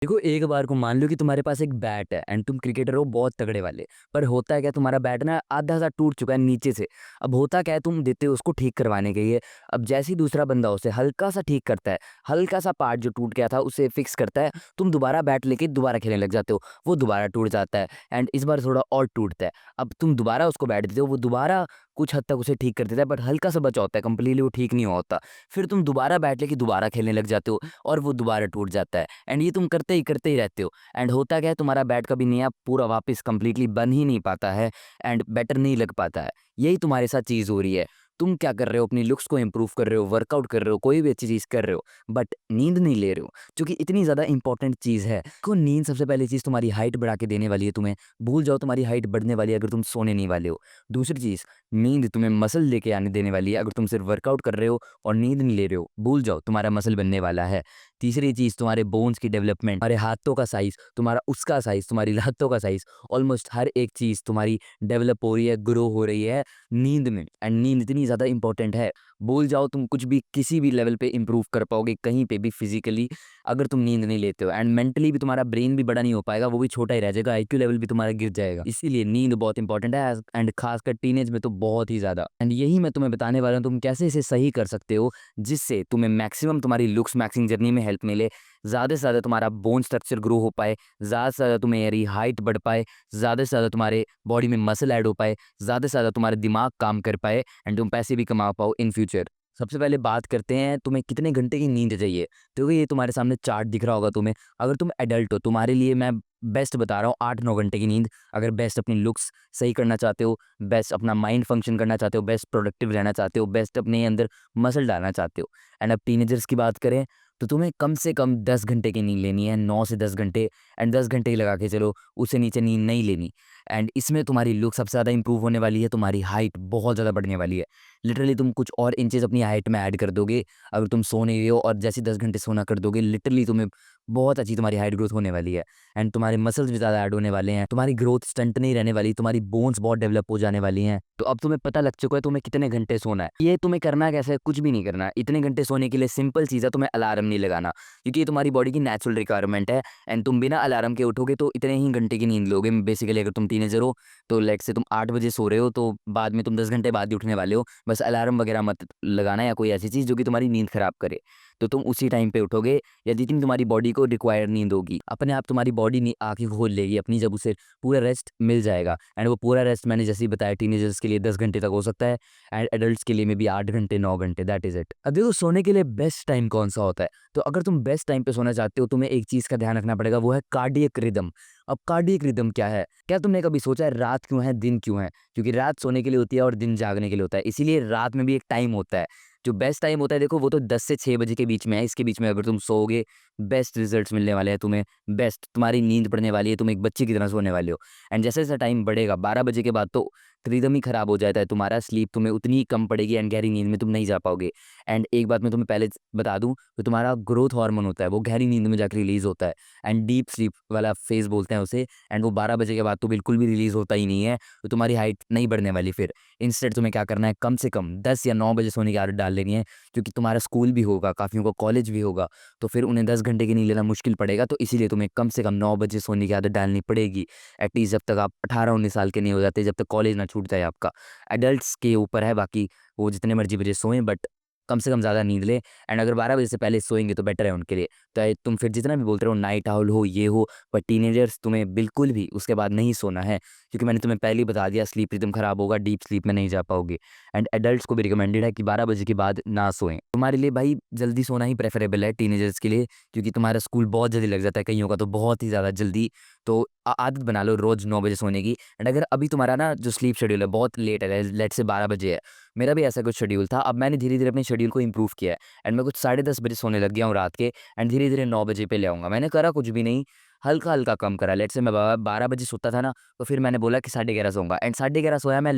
देखो, एक बार को मान लो कि तुम्हारे पास एक बैट है एंड तुम क्रिकेटर हो बहुत तगड़े वाले। पर होता है क्या, तुम्हारा बैट ना आधा सा टूट चुका है नीचे से। अब होता क्या है, तुम देते हो उसको ठीक करवाने के लिए। अब जैसे ही दूसरा बंदा उसे हल्का सा ठीक करता है, हल्का सा पार्ट जो टूट गया था उसे फिक्स करता है, तुम दोबारा बैट लेके दोबारा खेलने लग जाते हो। वो दोबारा टूट जाता है एंड इस बार थोड़ा और टूटता है। अब तुम दोबारा उसको बैट देते हो, वो दोबारा कुछ हद तक उसे ठीक कर देता है, बट हल्का सा बचा होता है, कंप्लीटली वो ठीक नहीं हुआ होता। फिर तुम दोबारा बैट लेके दोबारा खेलने लग जाते हो और वो दोबारा टूट जाता है। एंड ये तुम करते ही रहते हो। एंड होता क्या है, तुम्हारा बैट कभी नया पूरा वापस कंप्लीटली बन ही नहीं पाता है एंड बेटर नहीं लग पाता है। यही तुम्हारे साथ चीज़ हो रही है। तुम क्या कर रहे हो, अपनी लुक्स को इंप्रूव कर रहे हो, वर्कआउट कर रहे हो, कोई भी अच्छी चीज़ कर रहे हो, बट नींद नहीं ले रहे हो, जो कि इतनी ज़्यादा इंपॉर्टेंट चीज़ है। को नींद सबसे पहली चीज़ तुम्हारी हाइट बढ़ा के देने वाली है तुम्हें। भूल जाओ तुम्हारी हाइट बढ़ने वाली है अगर तुम सोने नहीं वाले हो। दूसरी चीज़, नींद तुम्हें मसल लेके आने देने वाली है अगर तुम सिर्फ वर्कआउट कर रहे हो और नींद नहीं ले रहे हो। भूल जाओ, तुम्हारा मसल बनने वाला है। तीसरी चीज़, तुम्हारे बोन्स की डेवलपमेंट, तुम्हारे हाथों का साइज़, तुम्हारा उसका साइज़, तुम्हारी लातों का साइज़, ऑलमोस्ट हर एक चीज़ तुम्हारी डेवलप हो रही है, ग्रो हो रही है नींद में। एंड नींद इतनी ज़्यादा इंपॉर्टेंट है, भूल जाओ तुम कुछ भी किसी भी लेवल पे इंप्रूव कर पाओगे कहीं पे भी फिजिकली, अगर तुम नींद नहीं लेते हो। एंड मेंटली भी तुम्हारा ब्रेन भी बड़ा नहीं हो पाएगा, वो भी छोटा ही रह जाएगा, आईक्यू लेवल भी तुम्हारा गिर जाएगा। इसीलिए नींद बहुत इंपॉर्टेंट है एंड खासकर टीनेज में तो बहुत ही ज़्यादा। एंड यही मैं तुम्हें बताने वाला हूँ, तुम कैसे इसे सही कर सकते हो जिससे तुम्हें मैक्सिमम तुम्हारी लुक्स मैक्सिंग जर्नी में हेल्प मिले, ज़्यादा से ज़्यादा तुम्हारा बोन स्ट्रक्चर ग्रो हो पाए, ज़्यादा से ज़्यादा तुम्हारी हाइट बढ़ पाए, ज़्यादा से ज़्यादा तुम्हारे बॉडी में मसल ऐड हो पाए, ज़्यादा से ज़्यादा तुम्हारा दिमाग काम कर पाए एंड तुम पैसे भी कमा पाओ इन फ्यूचर। सबसे पहले बात करते हैं तुम्हें कितने घंटे की नींद चाहिए। तो ये तुम्हारे सामने चार्ट दिख रहा होगा तुम्हें। अगर तुम एडल्ट हो, तुम्हारे लिए मैं बेस्ट बता रहा हूँ 8-9 घंटे की नींद। अगर बेस्ट अपनी लुक्स सही करना चाहते हो, बेस्ट अपना माइंड फंक्शन करना चाहते हो, बेस्ट प्रोडक्टिव रहना चाहते हो, बेस्ट अपने अंदर मसल डालना चाहते हो। एंड अब टीनेजर्स की बात करें तो तुम्हें कम से कम 10 घंटे की नींद लेनी है, 9 से 10 घंटे। एंड 10 घंटे ही लगा के चलो, उससे नीचे नींद नहीं लेनी। एंड इसमें तुम्हारी लुक सबसे ज़्यादा इंप्रूव होने वाली है, तुम्हारी हाइट बहुत ज़्यादा बढ़ने वाली है। लिटरली तुम कुछ और इंचेस अपनी हाइट में ऐड कर दोगे अगर तुम सो नहीं रहे हो, और जैसे 10 घंटे सोना कर दोगे, लिटरली तुम्हें बहुत अच्छी तुम्हारी हाइट ग्रोथ होने वाली है। एंड तुम्हारे मसल्स भी ज़्यादा ऐड होने वाले हैं, तुम्हारी ग्रोथ स्टंट नहीं रहने वाली, तुम्हारी बोन्स बहुत डेवलप हो जाने वाली हैं। तो अब तुम्हें पता लग चुका है तुम्हें कितने घंटे सोना है। ये तुम्हें करना कैसे है, कुछ भी नहीं करना है। इतने घंटे सोने के लिए सिंपल चीज़ है, तुम्हें अलार्म नहीं लगाना, क्योंकि ये तुम्हारी बॉडी की नेचुरल रिक्वायरमेंट है। एंड तुम बिना अलार्म के उठोगे तो इतने ही घंटे की नींद लोगे बेसिकली। अगर तुम टीनेजर हो तो लेट्स से तुम 8 बजे सो रहे हो, तो बाद में तुम 10 घंटे बाद ही उठने वाले हो। बस अलार्म वगैरह मत लगाना या कोई ऐसी चीज़ जो कि तुम्हारी नींद खराब करे। तो तुम उसी टाइम पे उठोगे या जितनी तुम्हारी बॉडी को रिक्वायर नींद होगी, अपने आप तुम्हारी बॉडी आँखें खोल लेगी अपनी, जब उसे पूरा रेस्ट मिल जाएगा। एंड वो पूरा रेस्ट मैंने जैसे ही बताया, टीनेजर्स के लिए 10 घंटे तक हो सकता है एंड एडल्ट्स के लिए में भी 8 घंटे 9 घंटे, दैट इज़ इट। अब देखो, सोने के लिए बेस्ट टाइम कौन-सा होता है? तो अगर तुम बेस्ट टाइम पे सोना चाहते हो, तुम्हें एक चीज़ का ध्यान रखना पड़ेगा, वो है कार्डियक रिदम। अब कार्डियक रिदम क्या है? क्या तुमने कभी सोचा है रात क्यों है, दिन क्यों है? क्योंकि रात सोने के लिए होती है और दिन जागने के लिए होता है। इसीलिए रात में भी एक टाइम होता है। जो बेस्ट टाइम होता है देखो, वो तो 10 से 6 बजे के बीच में है। इसके बीच में अगर तुम सोओगे, बेस्ट रिजल्ट्स मिलने वाले हैं तुम्हें, बेस्ट तुम्हारी नींद पड़ने वाली है, तुम एक बच्चे की तरह सोने वाले हो। एंड जैसे-जैसे टाइम बढ़ेगा 12 बजे के बाद तो रिदम ही खराब हो जाता है तुम्हारा, स्लीप तुम्हें उतनी ही कम पड़ेगी एंड गहरी नींद में तुम नहीं जा पाओगे। एंड एक बात मैं तुम्हें पहले बता दूँ, तो तुम्हारा ग्रोथ हार्मोन होता है, वो गहरी नींद में जाके रिलीज़ होता है एंड डीप स्लीप वाला फेज़ बोलते हैं उसे। एंड वो 12 बजे के बाद तो बिल्कुल भी रिलीज़ होता ही नहीं है, तो तुम्हारी हाइट नहीं बढ़ने वाली फिर। इंस्टेड तुम्हें क्या करना है, कम से कम 10 या 9 बजे सोने की आदत डाल लेनी है, क्योंकि तुम्हारा स्कूल भी होगा, काफ़ियों को कॉलेज भी होगा, तो फिर उन्हें 10 घंटे की नींद लेना मुश्किल पड़ेगा। तो इसीलिए तुम्हें कम से कम 9 बजे सोने की आदत डालनी पड़ेगी, एटलीस्ट जब तक आप 18-19 साल के नहीं हो जाते, जब तक कॉलेज ना छूट जाए आपका। एडल्ट्स के ऊपर है बाकी, वो जितने मर्ज़ी बजे सोएँ, बट कम से कम ज़्यादा नींद लें। एंड अगर 12 बजे से पहले सोएँगे तो बेटर है उनके लिए। चाहे तुम फिर जितना भी बोलते रहो नाइट आउल हो, ये हो, पर टीनेजर्स तुम्हें बिल्कुल भी उसके बाद नहीं सोना है, क्योंकि मैंने तुम्हें पहले ही बता दिया, स्लीप रिदम खराब होगा, डीप स्लीप में नहीं जा पाओगे। एंड एडल्ट्स को भी रिकमेंडेड है कि 12 बजे के बाद ना सोएँ। तुम्हारे लिए भाई जल्दी सोना ही प्रेफ़रेबल है टीनेजर्स के लिए, क्योंकि तुम्हारा स्कूल बहुत जल्दी लग जाता है, कइयों का तो बहुत ही ज़्यादा जल्दी। तो आदत बना लो रोज़ 9 बजे सोने की। एंड अगर अभी तुम्हारा ना जो स्लीप शेड्यूल है बहुत लेट है, लेट्स से 12 बजे है, मेरा भी ऐसा कुछ शेड्यूल था। अब मैंने धीरे-धीरे अपने शेड्यूल को इम्प्रूव किया है एंड मैं कुछ साढ़े 10 बजे सोने लग गया हूँ रात के, एंड धीरे-धीरे 9 बजे पे ले आऊँगा। मैंने करा कुछ भी नहीं, हल्का-हल्का कम करा। लेट्स से मैं 12 बजे सोता था ना, तो फिर मैंने बोला कि साढ़े 11 सोऊँगा एंड साढ़े 11 सोया मैं,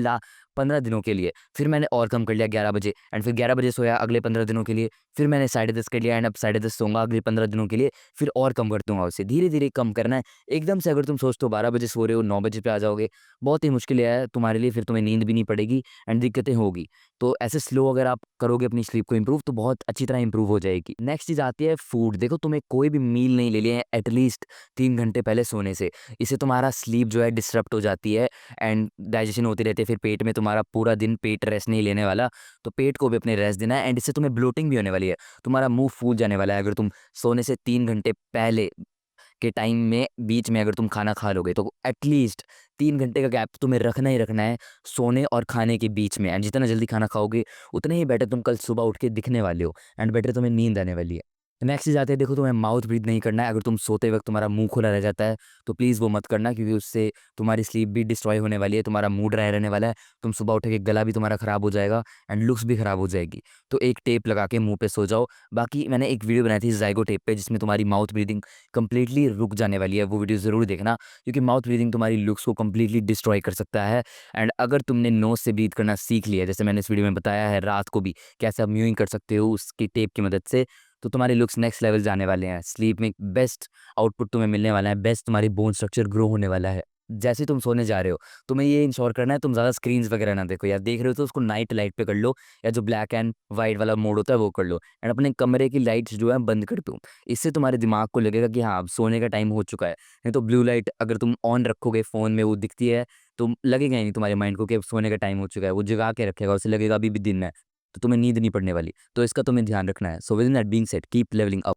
15 दिनों के लिए, फिर मैंने और कम कर लिया 11 बजे एंड फिर 11 बजे सोया अगले 15 दिनों के लिए, फिर मैंने 10:30 कर लिया एंड अब 10:30 सोऊँगा अगले 15 दिनों के लिए, फिर और कम कर दूँगा उसे। धीरे-धीरे कम करना है। एकदम से अगर तुम सोचते हो 12 बजे सो रहे हो, 9 बजे पे आ जाओगे, बहुत ही मुश्किल है तुम्हारे लिए, फिर तुम्हें नींद भी नहीं पड़ेगी एंड दिक्कतें होगी। तो ऐसे स्लो अगर आप करोगे अपनी स्लीप को इम्प्रूव, तो बहुत अच्छी तरह इम्प्रूव हो जाएगी। नेक्स्ट चीज़ आती है फूड। देखो, तुम्हें कोई भी मील नहीं ले लिया है एटलीस्ट 3 घंटे पहले सोने से। इससे तुम्हारा स्लीप जो है डिस्टर्ब हो जाती है एंड डाइजेशन होती रहती है, फिर पेट में तुम्हारा पूरा दिन पेट रेस्ट नहीं लेने वाला। तो पेट को भी अपने रेस्ट देना है एंड इससे तुम्हें ब्लोटिंग भी होने वाली है। तुम्हारा मुँह फूल जाने वाला है अगर तुम सोने से 3 घंटे पहले के टाइम में बीच में अगर तुम खाना खा लोगे, तो एटलीस्ट 3 घंटे का गैप तुम्हें रखना ही रखना है सोने और खाने के बीच में एंड जितना जल्दी खाना खाओगे उतने ही बेटर तुम कल सुबह उठ के दिखने वाले हो एंड बेटर तुम्हें नींद आने वाली है। नेक्स्ट चीज़ आती है, देखो तुम्हें माउथ ब्रीथ नहीं करना है। अगर तुम सोते वक्त तुम्हारा मुंह खुला रह जाता है तो प्लीज़ वो मत करना, क्योंकि उससे तुम्हारी स्लीप भी डिस्ट्रॉय होने वाली है, तुम्हारा मूड रहने वाला है, तुम सुबह उठ के गला भी तुम्हारा ख़राब हो जाएगा एंड लुक्स भी ख़राब हो जाएगी। तो एक टेप लगा के मुँह पे सो जाओ। बाकी मैंने एक वीडियो बनाई थी ज़ाइगो टेप पे, जिसमें तुम्हारी माउथ ब्रीथिंग कंप्लीटली रुक जाने वाली है। वो वीडियो ज़रूर देखना, क्योंकि माउथ ब्रीथिंग तुम्हारी लुक्स को कंप्लीटली डिस्ट्रॉय कर सकता है। एंड अगर तुमने नोज़ से ब्रीथ करना सीख लिया, जैसे मैंने इस वीडियो में बताया है, रात को भी कैसे आप म्यूइंग कर सकते हो उसकी टेप की मदद से, तो तुम्हारे लुक्स नेक्स्ट लेवल जाने वाले हैं। स्लीप में बेस्ट आउटपुट तुम्हें मिलने वाला है, बेस्ट तुम्हारी बोन स्ट्रक्चर ग्रो होने वाला है। जैसे ही तुम सोने जा रहे हो, तुम्हें ये इंश्योर करना है तुम ज़्यादा स्क्रीन्स वगैरह ना देखो, या देख रहे हो तो उसको नाइट लाइट पे कर लो, या जो ब्लैक एंड व्हाइट वाला मोड होता है वो कर लो एंड अपने कमरे की लाइट्स जो है बंद कर दो। इससे तुम्हारे दिमाग को लगेगा कि हाँ, अब सोने का टाइम हो चुका है। नहीं तो ब्लू लाइट अगर तुम ऑन रखोगे फ़ोन में, वो दिखती है, तो लगेगा ही नहीं तुम्हारे माइंड को कि अब सोने का टाइम हो चुका है। वो जगा के रखेगा, उसे लगेगा अभी भी दिन है, तो तुम्हें नींद नहीं पड़ने वाली। तो इसका तुम्हें ध्यान रखना है। So with in that being said, keep levelling up.